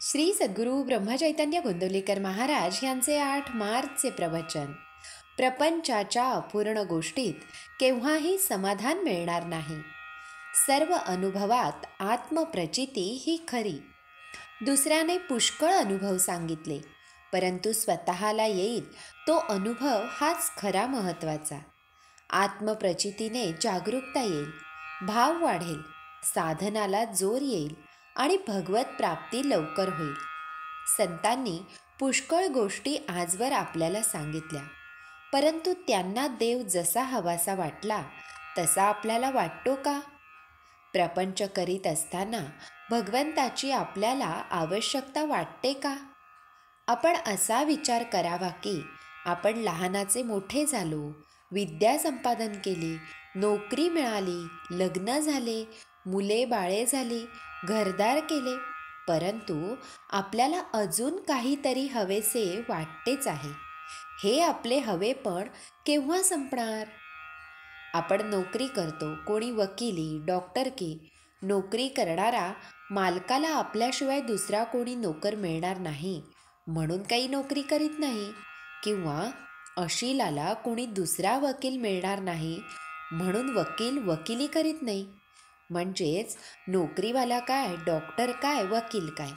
श्री सद्गुरू ब्रह्मचैतन्य गोंदवलेकर महाराज यांचे 8 मार्चचे प्रवचन. प्रपंचाच्या अपूर्ण गोष्टीत केव्हाही समाधान मिळणार नाही. सर्व अनुभवात आत्मप्रचिती ही खरी. दुसऱ्याने पुष्कळ अनुभव सांगितले, परंतु स्वतःला येईल तो अनुभव हाच खरा महत्त्वाचा. आत्मप्रचितीने जागरूकता येईल, भाव वाढेल, साधनाला जोर येईल आणि भगवत प्राप्ती लवकर होईल. संतांनी पुष्कळ गोष्टी आजवर आपल्याला सांगितल्या, परंतु त्यांना देव जसा हवासा वाटला तसा आपल्याला वाटतो का? प्रपंच करीत असताना भगवंताची आपल्याला आवश्यकता वाटते का? आपण असा विचार करावा की आपण लहानाचे मोठे झालो, विद्या संपादन केली, नोकरी मिळाली, लग्न झाले, मुले बाळे झाली, घरदार केले, परंतु आपल्याला अजून काहीतरी हवेसे वाटतेच आहे. हे आपले हवेपण केव्हा संपणार? आपण नोकरी करतो, कोणी वकिली, डॉक्टरकी. नोकरी करणारा मालकाला आपल्याशिवाय दुसरा कोणी नोकर मिळणार नाही म्हणून काही नोकरी करीत नाही, किंवा अशिलाला कोणी दुसरा वकील मिळणार नाही म्हणून वकील वकिली करीत नाही. म्हणजेच नोकरीवाला काय, डॉक्टर काय, वकील काय,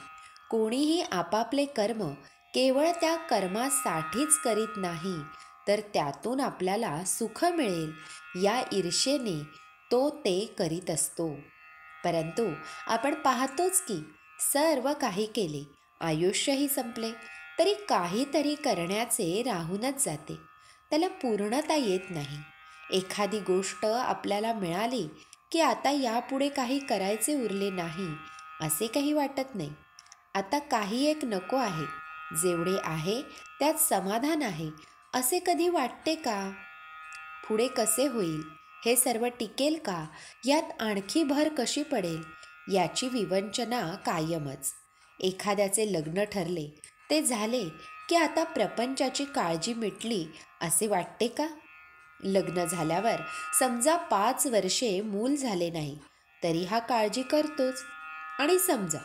कोणीही आपापले कर्म केवळ त्या कर्मासाठीच करीत नाही, तर त्यातून आपल्याला सुख मिळेल या ईर्षेने तो ते करीत असतो. परंतु आपण पाहतोच की सर्व काही केले, आयुष्यही संपले, तरी काहीतरी करण्याचे राहूनच जाते. त्याला पूर्णता येत नाही. एखादी गोष्ट आपल्याला मिळाली की आता यापुढे काही करायचे उरले नाही असे काही वाटत नाही. आता काही एक नको आहे, जेवढे आहे त्यात समाधान आहे असे कधी वाटते का? पुढे कसे होईल, हे सर्व टिकेल का, यात आणखी भर कशी पडेल, याची विवंचना कायमच. एखाद्याचे लग्न ठरले, ते झाले की आता प्रपंचाची काळजी मिटली असे वाटते का? लग्न झाल्यावर समजा 5 वर्षे मूल झाले नाही तरी हा काळजी करतोच, आणि समजा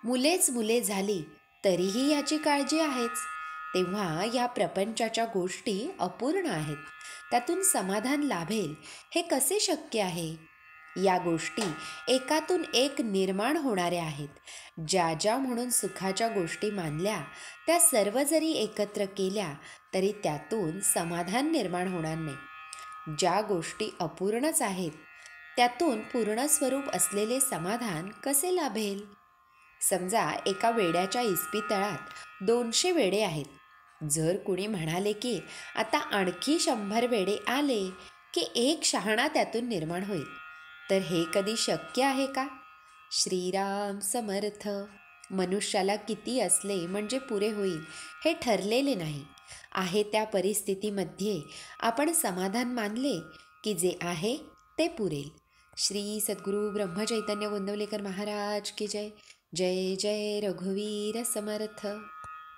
मुले झाली तरीही याची काळजी आहेच. तेव्हा या प्रपंचाच्या गोष्टी अपूर्ण आहेत, त्यातून समाधान लाभेल हे कसे शक्य आहे? या गोष्टी एकातून एक निर्माण होणाऱ्या आहेत. ज्या म्हणून सुखाच्या गोष्टी मानल्या त्या सर्व जरी एकत्र केल्या तरी त्यातून समाधान निर्माण होणार नाही. ज्या गोष्टी अपूर्णच आहेत त्यातून पूर्ण स्वरूप असलेले समाधान कसे लाभेल? समजा एका वेड्याच्या इस्पितळात 200 वेडे आहेत. जर कुणी म्हणाले की आता आणखी 100 वेडे आले की एक शहाणा त्यातून निर्माण होईल, तर हे कधी शक्य आहे का? श्रीराम समर्थ. मनुष्याला किती असले म्हणजे पुरे होईल हे ठरलेले नाही. आहे त्या परिस्थितीमध्ये आपण समाधान मानले की जे आहे ते पुरेल. श्री सद्गुरू ब्रह्मचैतन्य गोंदवलेकर महाराज की जय. जय जय रघुवीर समर्थ.